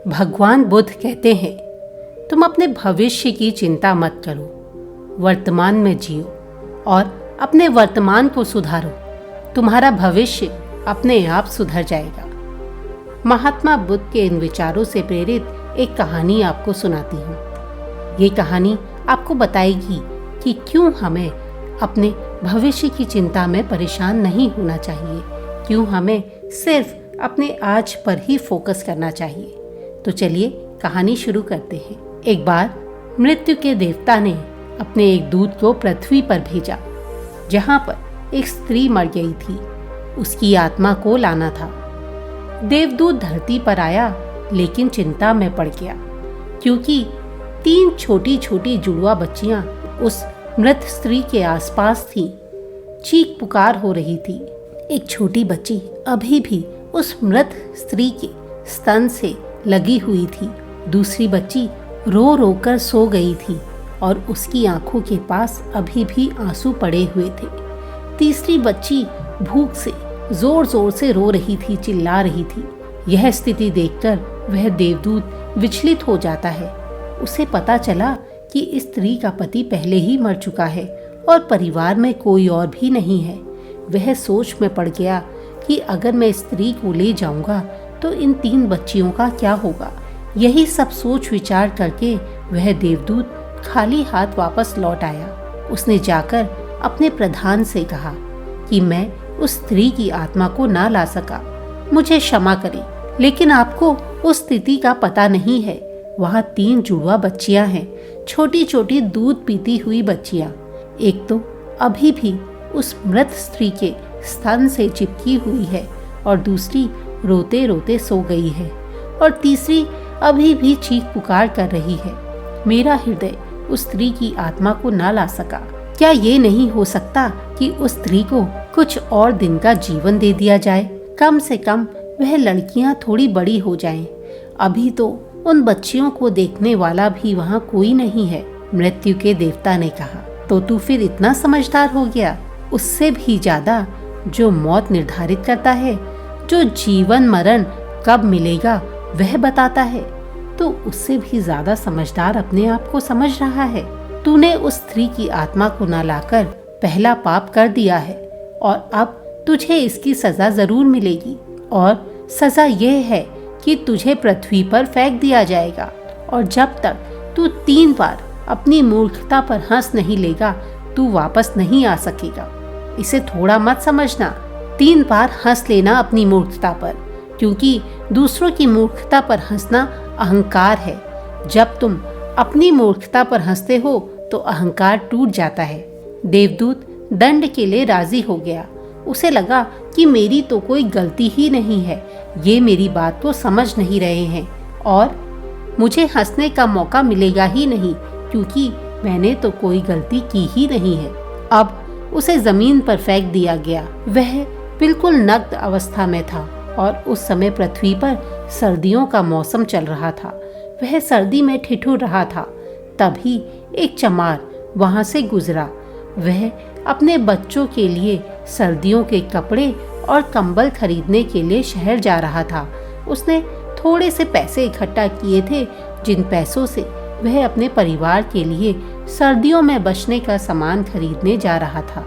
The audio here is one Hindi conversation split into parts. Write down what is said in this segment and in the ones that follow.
भगवान बुद्ध कहते हैं, तुम अपने भविष्य की चिंता मत करो, वर्तमान में जियो और अपने वर्तमान को सुधारो। तुम्हारा भविष्य अपने आप सुधर जाएगा। महात्मा बुद्ध के इन विचारों से प्रेरित एक कहानी आपको सुनाती हूँ। ये कहानी आपको बताएगी कि क्यों हमें अपने भविष्य की चिंता में परेशान नहीं होना चाहिए, क्यों हमें सिर्फ अपने आज पर ही फोकस करना चाहिए। तो चलिए कहानी शुरू करते हैं। एक बार मृत्यु के देवता ने अपने एक दूत को पृथ्वी पर भेजा, जहाँ पर एक स्त्री मर गई थी। उसकी आत्मा को लाना था। देवदूत धरती पर आया, लेकिन चिंता में पड़ गया, क्योंकि 3 छोटी छोटी जुड़वा बच्चियां उस मृत स्त्री के आसपास थीं। चीख पुकार हो रही थी। एक छोटी बच्ची अभी भी उस मृत स्त्री के स्तन से लगी हुई थी। दूसरी बच्ची रो रो कर सो गई थी और उसकी आंखों के पास अभी भी आंसू पड़े हुए थे। तीसरी बच्ची भूख से जोर जोर से रो रही थी, चिल्ला रही थी। यह स्थिति देखकर वह देवदूत विचलित हो जाता है। उसे पता चला कि इस स्त्री का पति पहले ही मर चुका है और परिवार में कोई और भी नहीं है। वह सोच में पड़ गया कि अगर मैं स्त्री को ले जाऊंगा तो इन 3 बच्चियों का क्या होगा। यही सब सोच विचार करके वह देवदूत खाली हाथ वापस लौट आया। उसने जाकर अपने प्रधान से कहा कि मैं उस स्त्री की आत्मा को ना ला सका, मुझे क्षमा करें, लेकिन आपको उस स्थिति का पता नहीं है। वहाँ 3 जुड़वा बच्चियां हैं, छोटी छोटी दूध पीती हुई बच्चियां। एक तो अभी भी उस मृत स्त्री के स्तन से चिपकी हुई है और दूसरी रोते रोते सो गई है और तीसरी अभी भी चीख पुकार कर रही है। मेरा हृदय उस स्त्री की आत्मा को ना ला सका। क्या ये नहीं हो सकता कि उस स्त्री को कुछ और दिन का जीवन दे दिया जाए? कम से कम वह लड़कियां थोड़ी बड़ी हो जाएं। अभी तो उन बच्चियों को देखने वाला भी वहाँ कोई नहीं है। मृत्यु के देवता ने कहा, तो तू फिर इतना समझदार हो गया? उससे भी ज्यादा जो मौत निर्धारित करता है, जो जीवन मरण कब मिलेगा वह बताता है, तो उससे भी ज्यादा समझदार अपने आप को समझ रहा है। तूने उस स्त्री की आत्मा को न लाकर पहला पाप कर दिया है और अब तुझे इसकी सजा जरूर मिलेगी। और सजा यह है कि तुझे पृथ्वी पर फेंक दिया जाएगा और जब तक तू 3 बार अपनी मूर्खता पर हंस नहीं लेगा, तू वापस नहीं आ सकेगा। इसे थोड़ा मत समझना। 3 बार हंस लेना अपनी मूर्खता पर, क्योंकि दूसरों की मूर्खता पर हंसना अहंकार है। जब तुम अपनी मूर्खता पर हंसते हो तो अहंकार टूट जाता है। देवदूत दंड के लिए राजी हो गया। उसे लगा कि मेरी तो कोई गलती ही नहीं है, ये मेरी बात को समझ नहीं रहे हैं और मुझे हंसने का मौका मिलेगा ही नहीं, क्योंकि मैंने तो कोई गलती की ही नहीं है। अब उसे जमीन पर फेंक दिया गया। वह बिल्कुल नग्न अवस्था में था और उस समय पृथ्वी पर सर्दियों का मौसम चल रहा था। वह सर्दी में ठिठुर रहा था। तभी एक चमार वहां से गुजरा। वह अपने बच्चों के लिए सर्दियों के कपड़े और कंबल खरीदने के लिए शहर जा रहा था। उसने थोड़े से पैसे इकट्ठा किए थे, जिन पैसों से वह अपने परिवार के लिए सर्दियों में बचने का सामान खरीदने जा रहा था।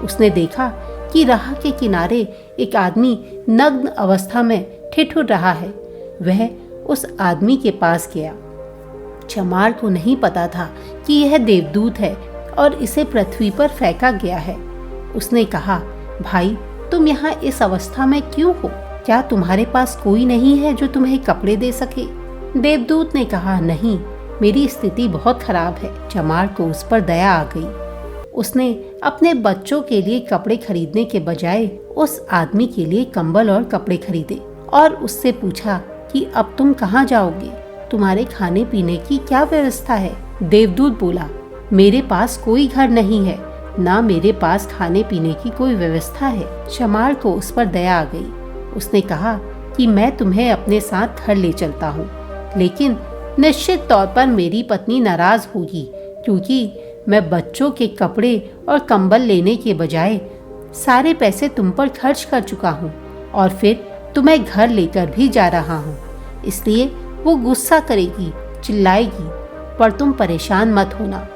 उसने देखा कि राह के किनारे एक आदमी नग्न अवस्था में ठिठुर रहा है। वह उस आदमी के पास गया। चमार को नहीं पता था कि यह देवदूत है और इसे पृथ्वी पर फेंका गया है। उसने कहा, भाई तुम यहाँ इस अवस्था में क्यों हो? क्या तुम्हारे पास कोई नहीं है जो तुम्हें कपड़े दे सके? देवदूत ने कहा, नहीं, मेरी स्थिति बहुत खराब है। चमार को उस पर दया आ गई। उसने अपने बच्चों के लिए कपड़े खरीदने के बजाय उस आदमी के लिए कंबल और कपड़े खरीदे और उससे पूछा कि अब तुम कहाँ जाओगे? तुम्हारे खाने पीने की क्या व्यवस्था है? देवदूत बोला, मेरे पास कोई घर नहीं है, ना मेरे पास खाने पीने की कोई व्यवस्था है। चमार को उस पर दया आ गई। उसने कहा कि मैं तुम्हें अपने साथ घर ले चलता हूँ, लेकिन निश्चित तौर पर मेरी पत्नी नाराज होगी, क्योंकि मैं बच्चों के कपड़े और कंबल लेने के बजाय सारे पैसे तुम पर खर्च कर चुका हूँ और फिर तुम्हें घर लेकर भी जा रहा हूँ। इसलिए वो गुस्सा करेगी, चिल्लाएगी, पर तुम परेशान मत होना,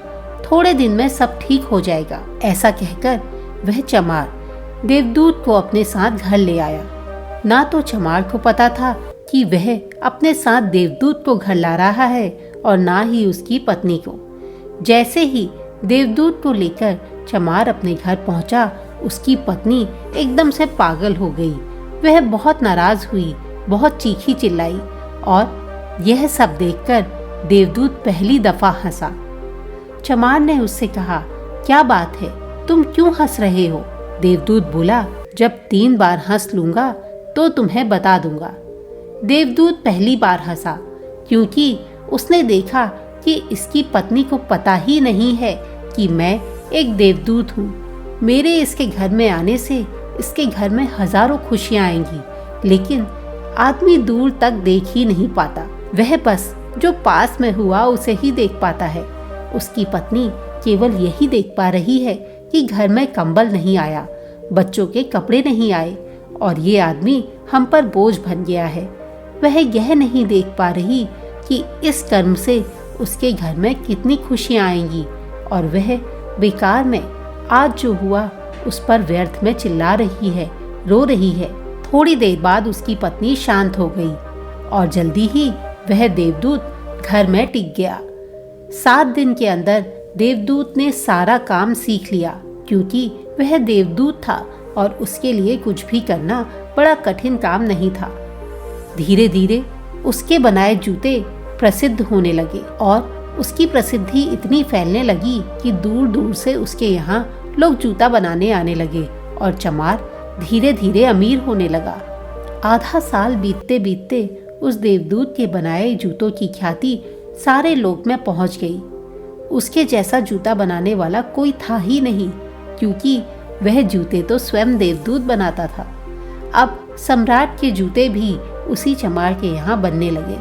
थोड़े दिन में सब ठीक हो जाएगा। ऐसा कहकर वह चमार देवदूत को अपने साथ घर ले आया। ना तो चमार को पता था कि वह अपने साथ देवदूत को घर ला रहा है और ना ही उसकी पत्नी को। जैसे ही देवदूत को लेकर चमार अपने घर पहुंचा, उसकी पत्नी एकदम से पागल हो गई। वह बहुत नाराज हुई, बहुत चीखी चिल्लाई, और यह सब देखकर देवदूत पहली दफा हंसा। चमार ने उससे कहा, क्या बात है, तुम क्यों हंस रहे हो? देवदूत बोला, जब 3 बार हंस लूंगा तो तुम्हें बता दूंगा। देवदूत पहली बार हंसा क्योंकि उसने देखा कि इसकी पत्नी को पता ही नहीं है कि मैं एक देवदूत हूँ। मेरे इसके घर में आने से इसके घर में हजारों खुशियाँ आएंगी, लेकिन आदमी दूर तक देख ही नहीं पाता। वह बस जो पास में हुआ उसे ही देख पाता है। उसकी पत्नी केवल यही देख पा रही है कि घर में कंबल नहीं आया, बच्चों के कपड़े नहीं आए और ये आदमी हम पर बोझ बन गया है। वह यह नहीं देख पा रही कि इस कर्म से उसके घर में कितनी खुशियाँ आएंगी और वह बेकार में आज जो हुआ उस पर व्यर्थ में चिल्ला रही है, रो रही है। थोड़ी देर बाद उसकी पत्नी शांत हो गई और जल्दी ही वह देवदूत घर में टिक गया। 7 दिन के अंदर देवदूत ने सारा काम सीख लिया, क्योंकि वह देवदूत था और उसके लिए कुछ भी करना बड़ा कठिन काम नहीं था। धीरे धीरे उसके बनाए जूते प्रसिद्ध होने लगे और उसकी प्रसिद्धि इतनी फैलने लगी कि दूर दूर से उसके यहाँ लोग जूता बनाने आने लगे और चमार धीरे धीरे अमीर होने लगा। आधा साल बीतते बीतते उस देवदूत के बनाए जूतों की ख्याति सारे लोक में पहुंच गई। उसके जैसा जूता बनाने वाला कोई था ही नहीं, क्योंकि वह जूते तो स्वयं देवदूत बनाता था। अब सम्राट के जूते भी उसी चमार के यहाँ बनने लगे।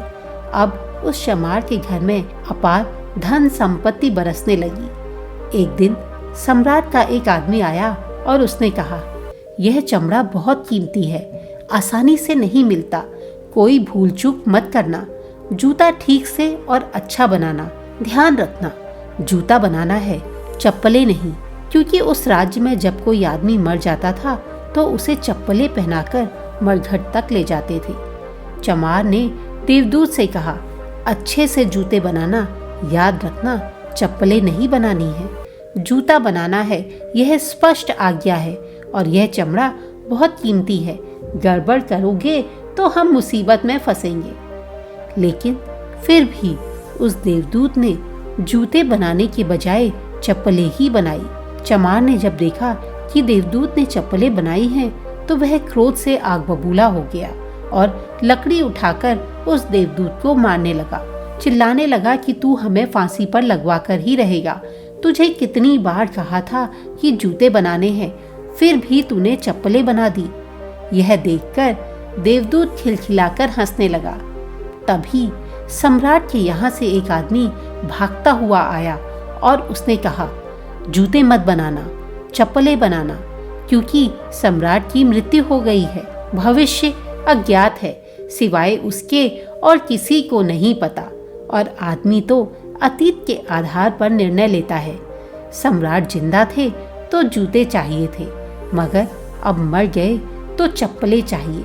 अब उस चमार के घर में अपार धन संपत्ति बरसने लगी। एक दिन सम्राट का एक आदमी आया और उसने कहा, यह चमड़ा बहुत कीमती है, आसानी से नहीं मिलता, कोई भूल चूक मत करना। जूता ठीक से और अच्छा बनाना, ध्यान रखना। जूता बनाना है, चप्पलें नहीं, क्योंकि उस राज्य में जब कोई आदमी मर जाता था तो उसे चप्पलें पहनाकर मरघट तक ले जाते थे। चमार ने देवदूत से कहा, अच्छे से जूते बनाना, याद रखना चप्पलें नहीं बनानी है, जूता बनाना है, यह स्पष्ट आज्ञा है और यह चमड़ा बहुत कीमती है। गड़बड़ करोगे तो हम मुसीबत में फंसेंगे। लेकिन फिर भी उस देवदूत ने जूते बनाने के बजाय चप्पलें ही बनाई। चमार ने जब देखा कि देवदूत ने चप्पलें बनाई हैं तो वह क्रोध से आग बबूला हो गया और लकड़ी उठाकर उस देवदूत को मारने लगा। चिल्लाने लगा कि तू हमें फांसी पर लगवा कर ही रहेगा। तुझे कितनी बार कहा था कि जूते बनाने हैं, फिर भी तूने चप्पलें बना दी। यह देखकर देवदूत खिलखिलाकर हंसने लगा। तभी सम्राट के यहाँ से एक आदमी भागता हुआ आया और उसने कहा, जूते मत बनाना, चप्पलें बनाना, क्योंकि सम्राट की मृत्यु हो गई है। भविष्य अज्ञात है, सिवाय उसके और किसी को नहीं पता, और आदमी तो अतीत के आधार पर निर्णय लेता है। सम्राट जिंदा थे तो जूते चाहिए थे, मगर अब मर गए तो चप्पलें चाहिए।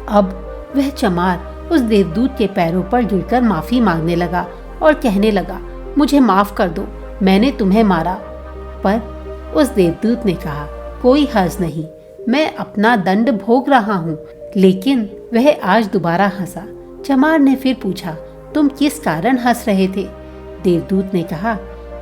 अब वह चमार उस देवदूत के पैरों पर गिरकर माफी मांगने लगा और कहने लगा, मुझे माफ कर दो, मैंने तुम्हें मारा। पर उस देवदूत ने कहा, कोई हर्ज नहीं, मैं अपना दंड भोग रहा हूँ। लेकिन वह आज दोबारा हंसा। चमार ने फिर पूछा, तुम किस कारण हंस रहे थे? देवदूत ने कहा,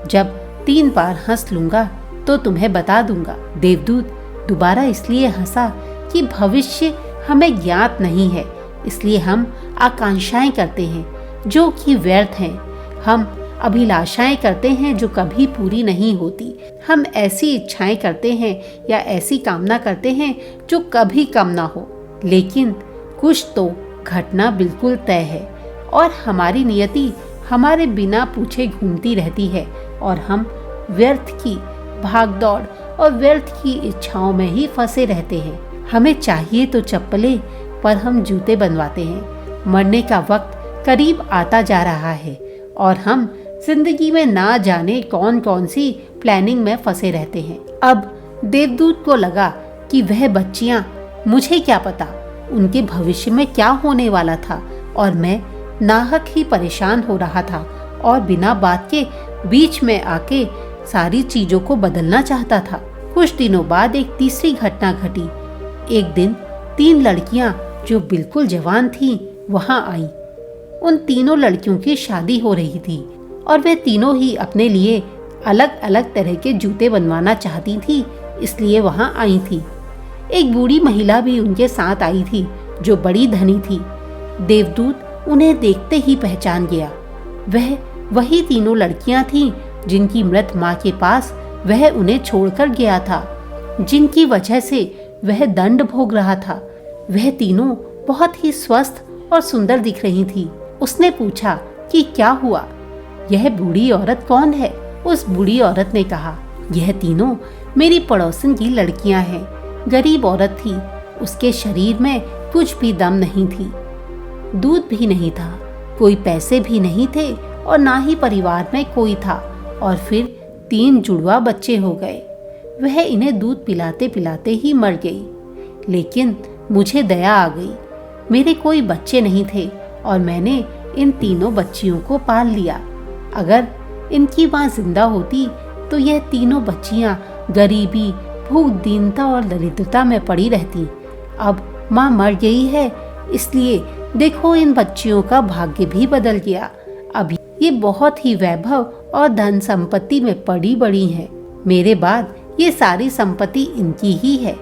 जब 3 बार हंस लूंगा तो तुम्हें बता दूंगा। देवदूत दोबारा इसलिए हंसा कि भविष्य हमें ज्ञात नहीं है, इसलिए हम आकांक्षाएं करते हैं जो कि व्यर्थ हैं। हम अभिलाषाएं करते हैं जो कभी पूरी नहीं होती। हम ऐसी इच्छाएं करते हैं या ऐसी कामना करते हैं जो कभी कम ना हो। लेकिन कुछ तो घटना बिल्कुल तय है और हमारी नियति हमारे बिना पूछे घूमती रहती है और हम व्यर्थ की भागदौड़ और व्यर्थ की इच्छाओं में ही फंसे रहते हैं। हमें चाहिए तो चप्पलें, पर हम जूते बनवाते हैं। मरने का वक्त करीब आता जा रहा है और हम जिंदगी में ना जाने कौन कौन सी प्लानिंग में फंसे रहते हैं। अब देवदूत को लगा कि वह बच्चियां, मुझे क्या पता उनके भविष्य में क्या होने वाला था, और मैं नाहक ही परेशान हो रहा था और बिना बात के बीच में आके सारी चीजों को बदलना चाहता था। कुछ दिनों बाद एक तीसरी घटना घटी। एक दिन 3 लड़कियां जो बिल्कुल जवान थीं वहां आईं। उन तीनों लड़कियों की शादी हो रही थी और वे तीनों ही अपने लिए अलग अलग तरह के जूते बनवाना चाहती थी, इसलिए वहां आई थी। एक बूढ़ी महिला भी उनके साथ आई थी जो बड़ी धनी थी। देवदूत उन्हें देखते ही पहचान गया। वह वही तीनों लड़कियां थीं जिनकी मृत माँ के पास वह उन्हें छोड़कर गया था, जिनकी वजह से वह दंड भोग रहा था। वह तीनों बहुत ही स्वस्थ और सुंदर दिख रही थी। उसने पूछा कि क्या हुआ, यह बूढ़ी औरत कौन है? उस बूढ़ी औरत ने कहा, यह तीनों मेरी पड़ोसन की लड़कियां हैं। गरीब औरत थी, उसके शरीर में कुछ भी दम नहीं थी, दूध भी नहीं था, कोई पैसे भी नहीं थे और ना ही परिवार में कोई था, और फिर 3 जुड़वा बच्चे हो गए। वह इन्हें दूध पिलाते पिलाते ही मर गई। लेकिन मुझे दया आ गई, मेरे कोई बच्चे नहीं थे और मैंने इन तीनों बच्चियों को पाल लिया। अगर इनकी माँ जिंदा होती तो यह तीनों बच्चियां गरीबी, भूख, दीनता और दरिद्रता में पड़ी रहती। अब माँ मर गई है, इसलिए देखो इन बच्चियों का भाग्य भी बदल गया। अभी ये बहुत ही वैभव और धन संपत्ति में पड़ी बड़ी हैं। मेरे बाद ये सारी संपत्ति इनकी ही है,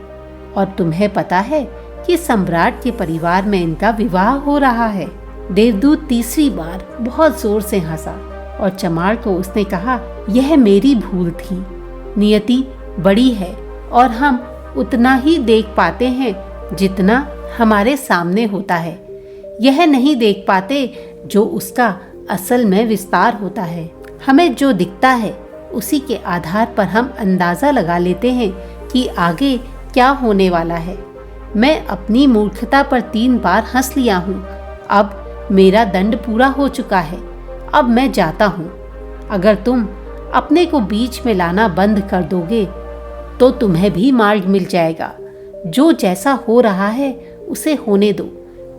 और तुम्हें पता है कि सम्राट के परिवार में इनका विवाह हो रहा है। देवदूत तीसरी बार बहुत जोर से हंसा और चमार को उसने कहा, यह मेरी भूल थी। नियति बड़ी है और हम उतना ही देख पाते हैं जितना हमारे सामने होता है। यह नहीं देख पाते जो उसका असल में विस्तार होता है। हमें जो दिखता है उसी के आधार पर हम अंदाजा लगा लेते हैं कि आगे क्या होने वाला है। मैं अपनी मूर्खता पर 3 बार हंस लिया हूँ। अब मेरा दंड पूरा हो चुका है। अब मैं जाता हूँ। अगर तुम अपने को बीच में लाना बंद कर दोगे तो तुम्हें भी मार्ग मिल जाएगा। जो जैसा हो रहा है उसे होने दो।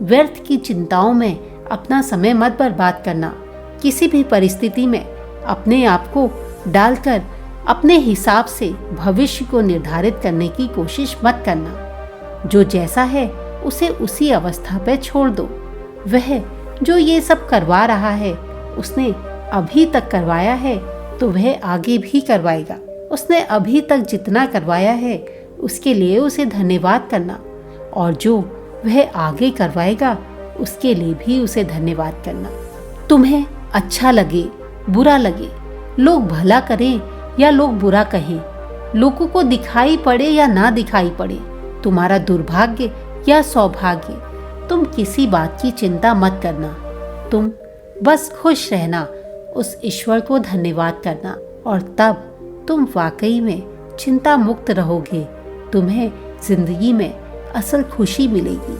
व्यर्थ की चिंताओं में अपना समय मत बर्बाद करना। किसी भी परिस्थिति में अपने आप को डालकर अपने हिसाब से भविष्य को निर्धारित करने की कोशिश मत करना। जो जैसा है उसे उसी अवस्था पे छोड़ दो। वह जो ये सब करवा रहा है उसने अभी तक करवाया है तो वह आगे भी करवाएगा। उसने अभी तक जितना करवाया है उसके लिए उसे धन्यवाद करना, और जो वह आगे करवाएगा उसके लिए भी उसे धन्यवाद करना। तुम्हें अच्छा लगे, बुरा लगे, लोग भला करें या लोग बुरा कहें, लोगों को दिखाई पड़े या ना दिखाई पड़े, तुम्हारा दुर्भाग्य या सौभाग्य, तुम किसी बात की चिंता मत करना। तुम बस खुश रहना, उस ईश्वर को धन्यवाद करना, और तब तुम वाकई में चिंता मुक्त रहोगे। तुम्हें जिंदगी में असल खुशी मिलेगी।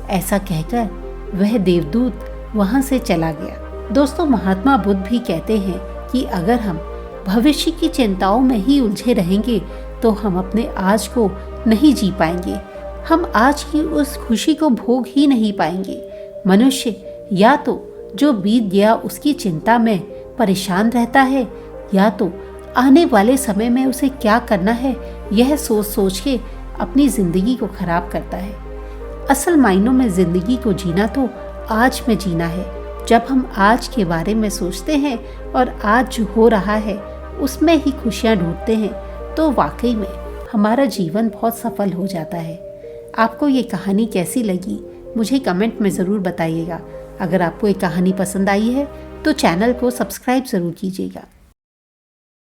ऐसा कहकर वह देवदूत वहां से चला गया। दोस्तों, महात्मा बुद्ध भी कहते हैं कि अगर हम भविष्य की चिंताओं में ही उलझे रहेंगे तो हम अपने आज को नहीं जी पाएंगे। हम आज की उस खुशी को भोग ही नहीं पाएंगे। मनुष्य या तो जो बीत गया उसकी चिंता में परेशान रहता है, या तो आने वाले समय में उसे क्या करना है यह सोच सोच के अपनी जिंदगी को खराब करता है। असल मायनों में जिंदगी को जीना तो आज में जीना है। जब हम आज के बारे में सोचते हैं और आज जो हो रहा है उसमें ही खुशियाँ ढूंढते हैं तो वाकई में हमारा जीवन बहुत सफल हो जाता है। आपको ये कहानी कैसी लगी मुझे कमेंट में ज़रूर बताइएगा। अगर आपको ये कहानी पसंद आई है तो चैनल को सब्सक्राइब ज़रूर कीजिएगा।